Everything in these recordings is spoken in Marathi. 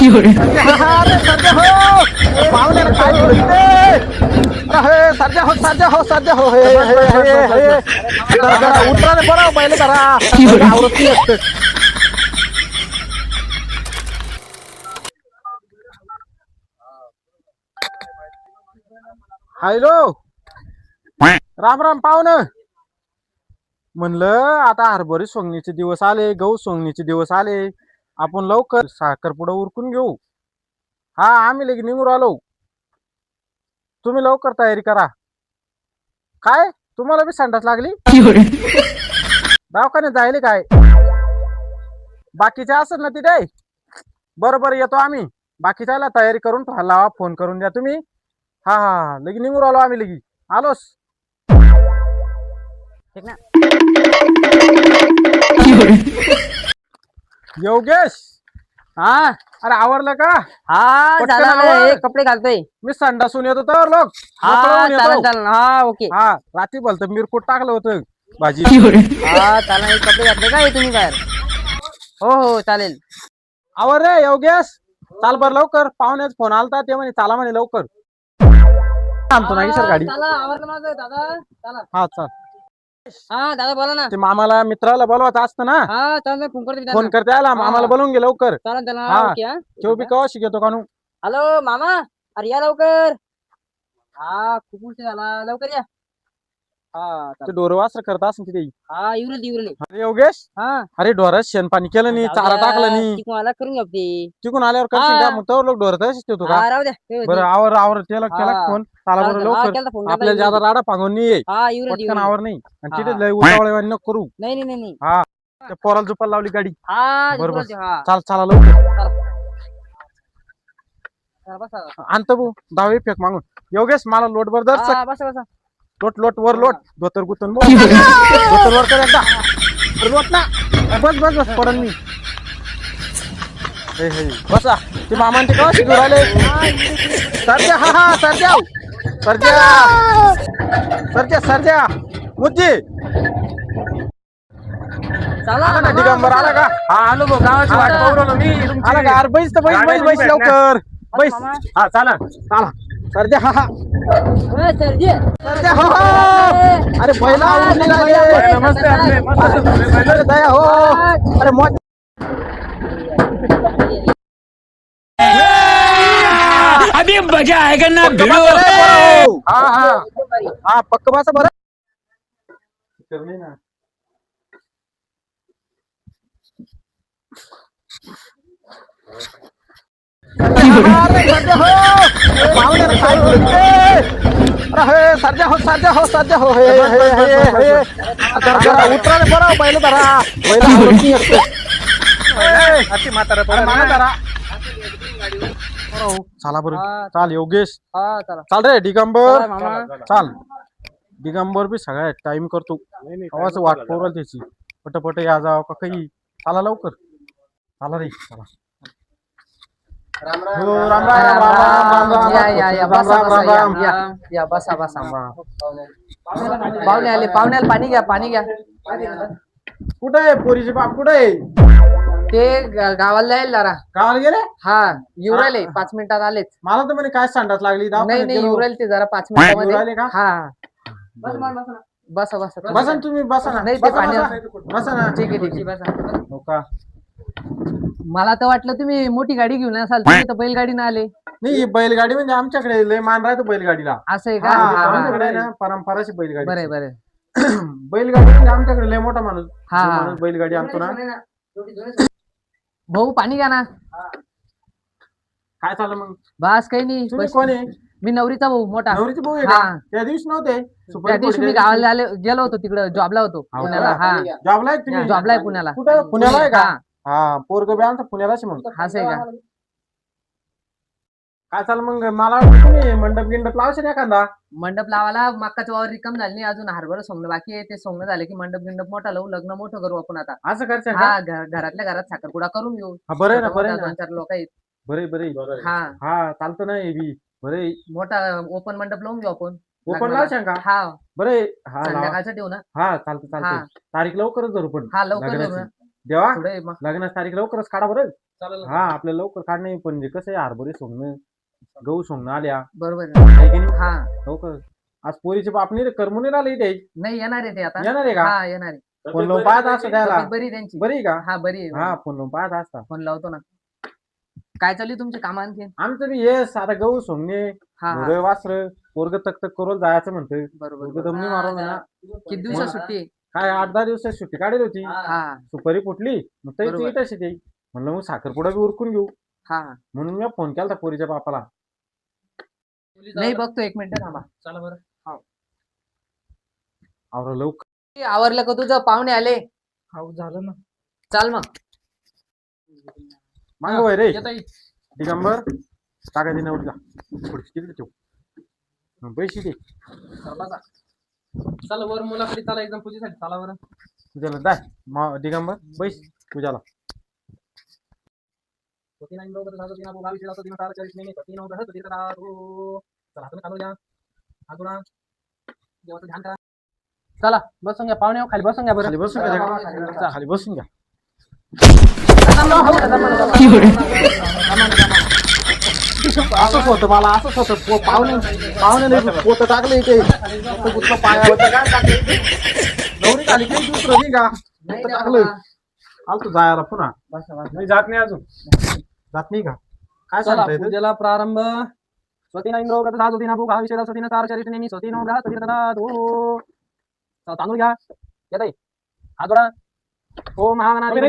अरे सध्या हो पाहुण्याला काय बोलते हे सध्या हो सध्या हो सध्या हो हे जरा उतरा रे बरं पहिले जरा आवरत नाही असतं. हॅलो राम राम पाहुणं म्हणलं आता हरभरी सोंगणीचे दिवस आले गहू सोंगणीचे दिवस आले आपण लवकर साखरपुडा उरकून घेऊ. हा आम्ही लगेच निघून आलो. तुम्ही लवकर तयारी करा. काय तुम्हाला बी संडास लागली दवाखान्यात जायले काय बाकीचे असेल ना तिथे बरोबर येतो आम्ही. बाकीच्याला तयारी करून लावा फोन करून द्या तुम्ही. हा हा लगेच निघून आलो आम्ही लगेच आलोच. योगेश हा अरे आवरलं का? हा पटकन झालं आवर. हे कपडे घालतोय. मी संडासून येतो तर लोक हा चालेल चालेल हा ओके. हा रात्री भलत मिरपूट टाकलं होतं भाजी. हा चालेल हे कपडे घातले काय तुम्ही बाहेर. हो हो चालेल. आवर रे योगेश चाल बर लवकर पाहुण्याच फोन आलता ते म्हणे चाला म्हणे लवकर. थांबतो नाही सर गाडी. चला आवरलं माझं दादा चला. हा चाल. हा दादा बोला ना. ते मामाला मित्राला बोलवायचं असतं ना. हा चालेल फोन करते फोन करते आला मामाला बोलवून घे लवकर. चालेल चालेल हा. हा ओके हा. तो बी कवा शिकतो कानू. हॅलो मामा अरे या लवकर. हा खूप उशीर झाला लवकर या. हा ते ढोरवासर करत असं तिथे. हा इवरली. अरे योगेश हा अरे ढोरात शेण पाणी केलं नाही चारा टाकलं नाही. मला करून घ्या ते. तिकून आल्यावर करशील का मग तो लोक ढोरत ठेवतो का. हा राहू द्या. बरं आवर आवर त्याला केला हा. फोन चाला बरं चालेल, हा, लवकर. केलता फोन, आपल्याला केलता ज्यादा राडा पांगून नाही ये. हा इवरली पटकन आवर नाही आणि हा, तिथे हा. लय उतावळेवाणी नको करू. नाही नाही नाही हा त्या पोराला झोपायला लावली गाडी. हा बरोबर. बोलते, हा चाल चला लवकर चला, बसा आणतो भाऊ दहावी फेक मागून. योगेश मला लोट बर दर हा बसा बसा. लोट लोट वर लोट धोतर गुतन धोतर वर कर एकदा. अरे लोट ना बस बस बस पडन मी. हे बसा ते मामांचे केव्हा शिकून राहिले. सरजा हा हा सरजा सरजा सरजा सरजा मुद्दी चला आला का दिगंबर आला का. हा आलो भाऊ गावाची वाट पाहू राहिलो मी तुमची. आला का अरे बैस तर बैस बैस बैस लवकर बैस. हा चाला. चला सरजा हा हा सरजी सरजा हो हो. अरे बैला आवडून नाही राहिले. नमस्ते आपले मस्त. अरे दया हो अरे मौज. अभी मजा आएगा ना पक्क बसा रे पोराओ. हा हा हा पक्क बसा बरं. करणे ना अरे सध्या हो पाहुण्याला काय बोलते अरे सध्या हो सध्या हो सध्या हो हे जरा उतरा रे बरं बैल जरा बैल आवडत नाही असतं. अति म्हातारा अरे मामा जरा चला बरं हा. चाल योगेश हा चला चाल रे दिगंबर चला, मामा. चाल. दिगंबर बी सगळ्या टाइम करतो आवाज वाट पोरल त्याची पटपट या जाव का काही. चला लवकर चला रे चला. हो राम राम राम राम राम राम या या या राम बसा राम बसा राम या राम या या बसा बसा. राम राम. पाहुणे आले पाहुण्याला पाणी घ्या पाणी घ्या. कुठे आहे पोरीचे बाप कुठे आहे. ते गावाला जाईल जरा. गावाला गेले. हा येऊ राहिले 5 मिनिटात आलेच. मला तर म्हणे काय संडास लागली नाही दवाखान्यात नाही गेलो. येऊ राहिले ते जरा 5 येऊ राहिले मिनिटामध्ये. का? हा बसा बसा बसा ना तुम्ही बसा ना. नाही ते बसा, पाणी बसा. बसा ना. ठीक आहे ठीक आहे बसा. हो का मला तर वाटलं तुम्ही मोठी गाडी घेऊन असाल तुम्ही तर बैलगाडीनं आले. नाही ही बैलगाडी म्हणजे आमच्याकडे लय मान राहतो बैलगाडीला. असं आहे हा, का. हा, आमच्याकडे हा. आहे ना परंपराची बैलगाडी. बरं बरं बैलगाडी म्हणजे आमच्याकडे लय मोठा माणूस. हा. जो माणूस बैलगाडी आणतो ना. भाऊ पाणी घ्या ना. काय चाललं मग बस काही नाही तुम्ही बस. कोण आहे. मी नवरीचा भाऊ मोठा. नवरीचे भाऊ आहे हा. का त्या दिवशी नव्हते त्या दिवशी मी गावाला गेलो होतो तिकडे जॉबला होतो पुण्याला. हा जॉबला आहे तुम्ही. जॉबला आहे पुण्याला. कुठं पुण्याला आहे का. हा. हा पोरग बी आमचं पुण्यालाच आहे मग. असं आहे का. काय चाल मग मला वाटतं तुम्ही मंडप गिंडप लावशील एखादा. मंडप लावायला मक्काचं वावर रिकाम झाली नाही अजून. हरभरा सोंगणं बाकी आहे. ते सोंगणं झाले की मंडप गिंडप मोठा लावू लग्न मोठं करू आपण आता. असं करशील का. हा घरातल्या घरात साखरपुडा करून घेऊ. हा बरं आहे ना बरं आहे ना. 2-4 लोक आहेत. बरे बरे हा हा चालतं ना हे बी बरे. मोठा ओपन मंडप लावून घेऊ आपण. ओपन लग्नाला. लावशाल का. हा बरे हा लावा. संध्याकाळचं ठेवू ना. हा चालतं हा. चालतं तारीख लवकरच धरू पण हा लवकर लग्नाची. देऊ ना. देवा पुढे मग. लग्नाची तारीख लवकरच काढा बरं. चालेल ना. हा आपल्याला लवकर काढणे पण जे कसं आहे हरभरे सोंगणं गहू सोंगणं आल्या बरोबर आहे. आहे की नाही? हा लवकर आज पोरीचे बाप नाही रे करमून नाही राहिले इथे नाही येणार आहे ते आता येणार आहे का हा येणार आहे. फोन लावून पाहत असं त्याला तब्येत बरी आहे त्यांची. बरी आहे का हा बरी आहे हा फोन लावून पाहत असता फोन लावतो ना. काय चालू आहे तुमची कामं आणखी? आमचं बी हेच आता गहू सोंगणे हा हा ढोरं वासर पोरग तक तक करून जायचं म्हणतोय बरोबर पोरग दमनी मारून ना किती दिवसात सुट्टी आहे? काय 8-10 दिवसात सुट्टी काढली होती हा सुपारी फुटली मग तरी बरोबर. ती तशी ती म्हणलं मग साखरपुडा बी उरकून घेऊ हा म्हणून मी फोन केला पोरीच्या बापाला नाही बघतो 1 मिनिट थांबा. चला बरं. आवरा लवकर आवरलं का तुझं? पाहुणे आले. हो झालं ना. चाल मग. मांग वय रे येता येईल. दिगंबर टाका दे नवरीला पुढची तिकडे ठेव पैसे दे चला बसा. चला वर मुलाकडे चला एकदम पूजेसाठी चला बरं. तुझ्याला दाय दिगंबर बैस तुझ्याला होती नाही बरोबर झालं तिना भावी शिरा तिना तार चाळीस नाही होती नव्हतं होती तर हो चला हातून खालू द्या हातून देवाचं ध्यान करा. चला बसून घ्या पाहुणे खाली बसून घ्या बरं. खाली बसून घ्या खाली बसून घ्या असंच होतं मला असंच होतं पाहुणे पोत टाकले इथे पायावर काय टाकले नवरी खाली काही दुसरं नाही का पोतं टाकलं आलतो जायला पुन्हा मी जात नाही अजून. जात नाही का काय चला सांगता येतं पूजेला प्रारंभ स्वतीना इंद्र गत धातू तिना भूक आविषय स्वतीना तार चरित नेमी स्वतीनो ग्रह स्वती धातू तांदूळ घ्या येत आहे हात जोडा ओम महागणाधिपती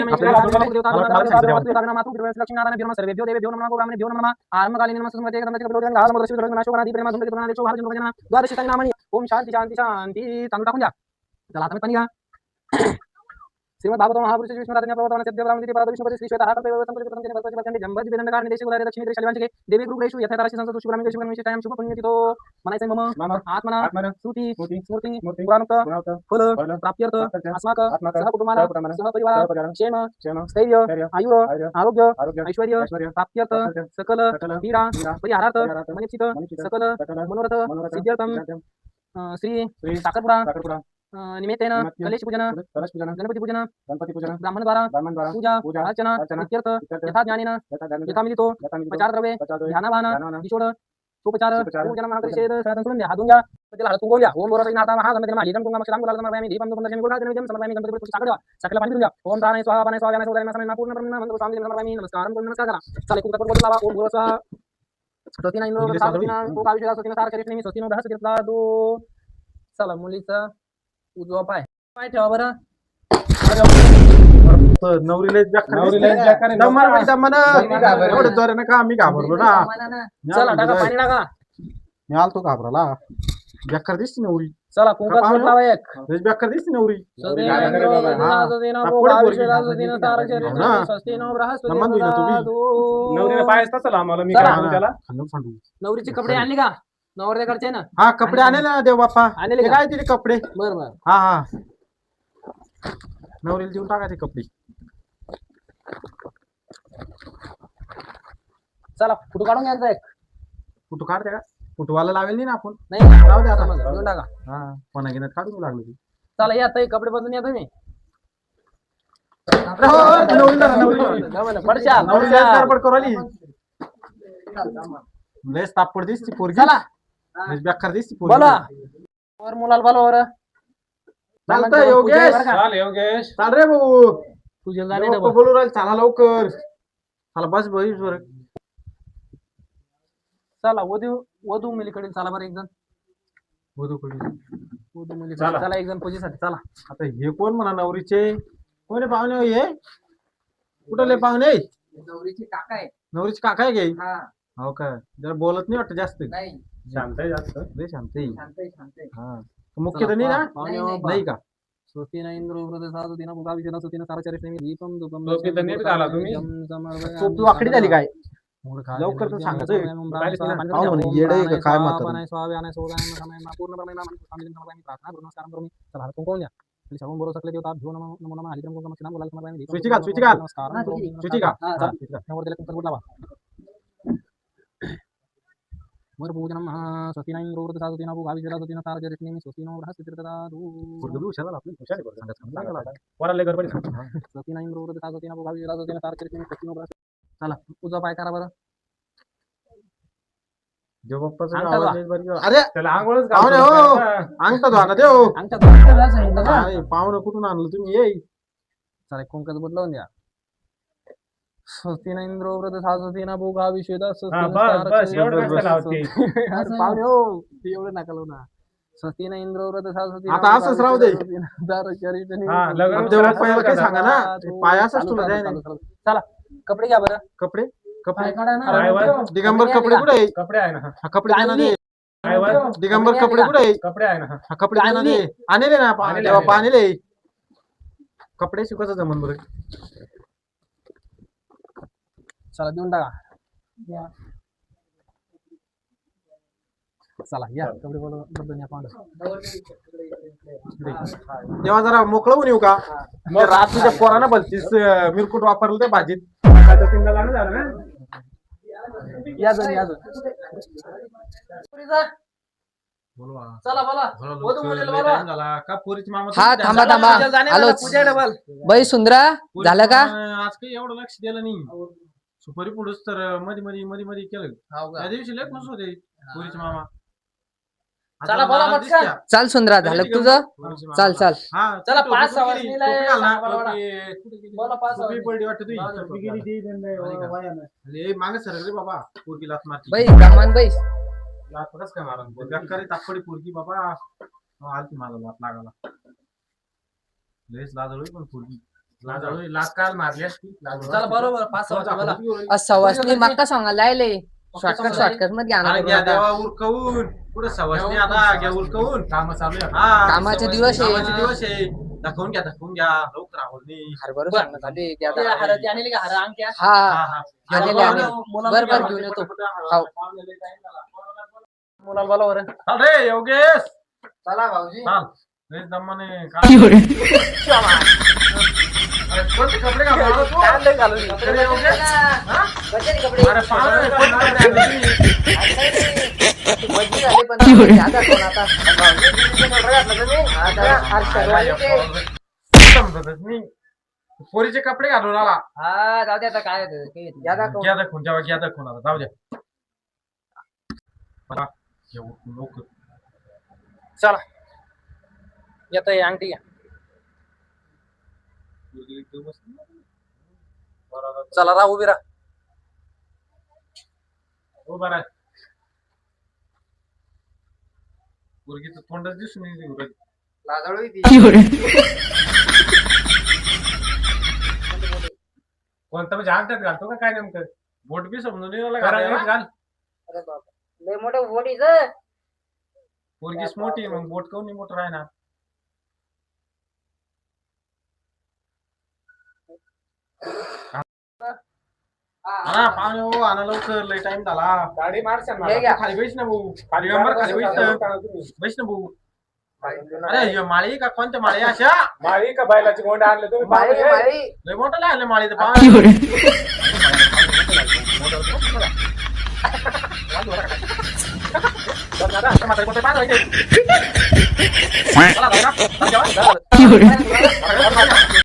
लक्ष्मीनारायण भीम सर्वेभ्यो देवेभ्यो नमः गोब्राह्मणे भ्यो नमः आत्मकालीन नमः सुमते ग्रंथके प्रबोधन घाल मदर्शी प्रबोधन नाशोगणाधिपती प्रेमा सुंदर प्रणाले चो भारत जनोजना द्वादशी ताई नामनी ओम शांती शांती शांती तांदूळ टाकून द्या. चला आता मी पाणी घ्या. श्रीमद भागवत महापुरुष विष्णू राजन्य प्रवर्तमान सद्य ब्राह्मणी पाद विष्णुपती श्री श्वेता हाकते संपत्ती प्रथम वर्ष वर्षांनी जंबदी वेदंड कारणे देश उदारे दक्षिण देश शालिवांचे देवी गृहेषु यथाराशी संसद शुभ्रामी देश शुभ्रामी टाइम शुभ पुण्य तिथो म्हणायचं मम आत्मना श्रुती स्मृती पुराणोक्त फल प्राप्त्यर्थ अस्माक सहकुटुंबाना सहपरिवार क्षेम स्थैर्य आयुर आरोग्य ऐश्वर्य प्राप्त्यर्थ सकल पीडा परिहारार्थ मनिक्षित सकल मनोरथ सिद्ध्यर्थम श्री साखरपुडा निमित्तेन कलेश पूजन गणपती पूजन ब्राह्मण द्वारा पूजा अर्चना इत्यर्थ यथा ज्ञानेन यथा मिलितो उपचार द्रव्ये ध्यानवाहन विशोड उपचार पूजन महाकरिषेद साधन सोडून द्या हातून घ्या त्याला हातून गोल द्या ओम बोरा नाथा महागणपती नमः लीलम तुंगा मक्षराम गुलाल समर्पयामि दीपम दुपम दशमी गुलाल नैवेद्यम समर्पयामि गणपती पुष्प सागर द्या सकल पाणी पिऊन द्या ओम प्राणाय स्वाहा पानाय स्वाहा व्यानाय स्वाहा समय पूर्ण ब्रह्म मंत्र स्वामी समर्पयामि नमस्कारम करून नमस्कार करा चला एक बोल लावा ओम बोरा स्वाहा स्वतीना इंद्र साधीना को आविषय स्वतीना तार चरित नेमी स्वतीनो ग्रह सतीना दो चला मुलीचा उजवा पाय पाय ठेवा बरं. नवरीला घाबरलो. एवढं जोरानं का आम्ही घाबरलो ना चला टाका पाणी टाका. मी आलतो घाबराला बेकार दिसते नवरी चला कुंकात बोट लावा एक. लयच बेकार दिसते नवरी स्वतीना इंद्र हा. स्वतीना हा, को पुढे आविषय पोरगी. स्वतीना तार चरित हो ना. नेमी स्वतीनो ग्रह नमन दिलं तुम्ही. नवरीला पायच तसं आम्हाला मी चला. काय म्हणू त्याला खाल्लं सांडू. नवरीचे कपडे आणले का नवरदेकडचे ना हा कपडे आणले ना देव बाप्पा आणले ते का? काय तिथे कपडे बर बर हा हा नवरीला देऊन टाका ते कपडे चला फोटो काढून घ्यायचा एक. कुठं काढते का कुठवाला लावेल नाही ना आपण नाही जाऊ दे आता देऊन टाका. हा कोणा घेण्यात काढून लागलो ती. चला या ताई कपडे बदलून या तुम्ही पडशाल, नवरीला पडशाल. गडबड करू राहिली. लयच तापड दिसती पोरगी चला लयच बेकार दिसती पोरगी बोला वर मुलाला बोला वर चालतंय योगेश चाल योगेश चाल रे भाऊ तुझ्या जाणे लवकर बोलू राहील चला लवकर चला बस बस बर चला वधू मुलीकडे चला बरं एक जण वधू कडे वधू मुलीकडे चला. चला एक जण पूजेसाठी चला आता हे कोण म्हणा नवरीचे कोण आहे पाहुणे हो हे कुठले पाहुणे नवरीची काका आहे. नवरीचे काका आहे गे हा हो का जरा बोलत नाही वाटत जास्त नाही शांत आहे जास्त लय शांत आहे. शांत आहे, शांत आहे. हा मुख्य तर नाही ना पाहुणे नाही, नाही का स्वस्तीना इंद्र वृद्ध साधू तिना भुगा विषय स्वस्तीना सारचरित नेमी दीपम दुपम टोपी तर नीट घाला तुम्ही. टोपी वाकडी झाली काय लवकर तर सांगायचं. पाहू म्हणे, येडं आहे का काय म्हातारं? स्विची घाल, स्विची घाल. स्विची घाल. हा, हा, स्विची घाल. वरपूजनम स्वस्तीना इंद्र वृद्ध साधू तिना भुगा विषय स्वस्तीना सारचरित नेमी स्वस्तीनो बृहस्पतिर्ददातु पोरगं बी हुशार झालं आपलं. हुशार आहे बरं. सांगायचं काम नाही केलं आता. वराले गडबडी स्वस्तीना इंद्र वृद्ध साधू तिना भुगा विषय स्वस्तीना सारचरित नेमी स्वस्तीनो बृहस्पतिर्ददातु चला तुझा पाय करा बरं. देवबाप्पाचा अंगठा आवाज धुवा. लय भारी. अरे त्याला आंघोळच पाहुणे घालतो हो. आता. अंगठा धुवा ना देव. अंगठा धुवा सांगितलं का? काय पाहुणे कुठून आणलं तुम्ही ये. चला कुंकाचं बोट लावून द्या. स्वस्ती न इंद्र व्रत साधती ना भोगा विषेदा स्वस्ती हा, न बस स्तारक बस एवढं स्वस्ती कसं लावते. अरे पाहुणे हो ते एवढं नका लावू ना. स्वस्ती न इंद्र व्रत साधती आता असंच राहू दे. हा, लग्न देवबाप्पा याला काही सांगा ना. ते पाय असंच तुला द्याय नाही. चला कपडे घ्या बरं. कपडे कपडे पाय काढा ना. पायवर दिगंबर कपडे कुठे आहे? कपडे आहे ना. हा कपडे दे ना दे. पायवर दिगंबर कपडे कुठे आहे? कपडे आहे ना. हा कपडे दे ना दे. आणले ना आणले, देवबाप्पा आणले. कपडे शिकवायचं जमन बरं. चला देऊन टाका. चला या कपडे बदलून या पाहुणे. तेव्हा जरा मोकळं होऊन येऊ का? मग रात्रीच्या पोरानं भलतीच मिरकुट वापरलं ते भाजीत. आता तीनदा लग्न झालं ना. या जण या जण. चला बोला. वधू मुलीला बोलवा. का पोरीची मामा हा तुम्ही थांबा द्या. थांबा आलोच. पूजा डबल. बाई सुंदरा पोरीची झालं का? मामानं आज काही एवढं लक्ष दिलं नाही. सुपारी पुढंच तर मध्ये केलं. त्या दिवशी लय खुश होते पोरीचे मामा. आता चला बोला मला पटकन. दिसत्या. चाल सुंदरा झालं का तुझं? पोरीचे मामा. चाल चाल. हा, चला, टोपी 5-6 गेली. वाजलीला टोपी घाल ना. बोला, बोला. टोपी- कुठे गेली? बोला 5 टोपी पडली वाटतं तुझी. टोपी गेली ती अरे मागे सरक रे बाबा. पोरगी लाथ मारती. बाई गमान बाई. लाथ कसं काय मारन? बेकारी तापडी पोरगी बाबा. आलती माझा लाथ लागायला. लयच लाजळोय पण पोरगी. लाजळोय. लाथ काल मारली असती. चला बरोबर 5-6 बोला. सवासनी मक्का सांगायला लायले. शॉर्टकट मध्ये अरे आणा घ्या देवा उरकवून. पुढे सवासनी आता घ्या उरकवून. काम चालू आहे. हा, कामाचे दिवस आहे. कामाचे दिवस आहे. दाखवून घ्या लवकर आवडली. हरभर सांगत आले द्या ते दादा. हाराची आणली का हार अंगठ्या? हा आणलेले घ्या, आणले. घ्या. बरोबर घेऊन येतो. हाव. मुलाला बोला बरं. चाल रे योगेश. चला भाऊजी. चाल. लय दमाने काय. अरे कोणते कपडे घालून आला तू? काय लय घालून दिलं? कपडे योगेश? हा? कशाने कपडे? अरे पाहुणे, कोणते कपडे आणले तुम्ही? बदली झाली पण आता कोण आता? समजतच नाही. पोरीचे कपडे घालून आला. हा जाऊ दे आता काय होतं, काही येत नाही. घ्या दाखवून आता जाऊ द्या. मला घेऊ नको. चला येतं हे अंगठी घ्या. चला राहा उभी राहा. हो बरं. पोरगीचं तोंडच दिसून नाही. लाजाळू आहे ती. कोणतं म्हणजे अंगठ्यात घालतो का काय नेमकं? बोट बी समजून नाही राहिला घाल, घालायला. घाल. अरे बापरे. लय मोठं बोटीचं. पोरगीच मोठी आहे, मग बोट काऊन नाही मोठं राहणार? हा पाहुणे हो आणा लवकर. लय टाइम झाला. गाडी मारशाल हे मला. घ्या. खाली बैस ना भाऊ. खाली दिगंबर खाली बैस ना. तुम्ही. बैस ना भाऊ. अरे हे माळी का कोणत्या माळी अशा? माळी का बैलाची गोंड आणले तुम्ही? माळी पाहुणे. माळी. लय मोठं लागले माळी तर पाहुणे. Fiore.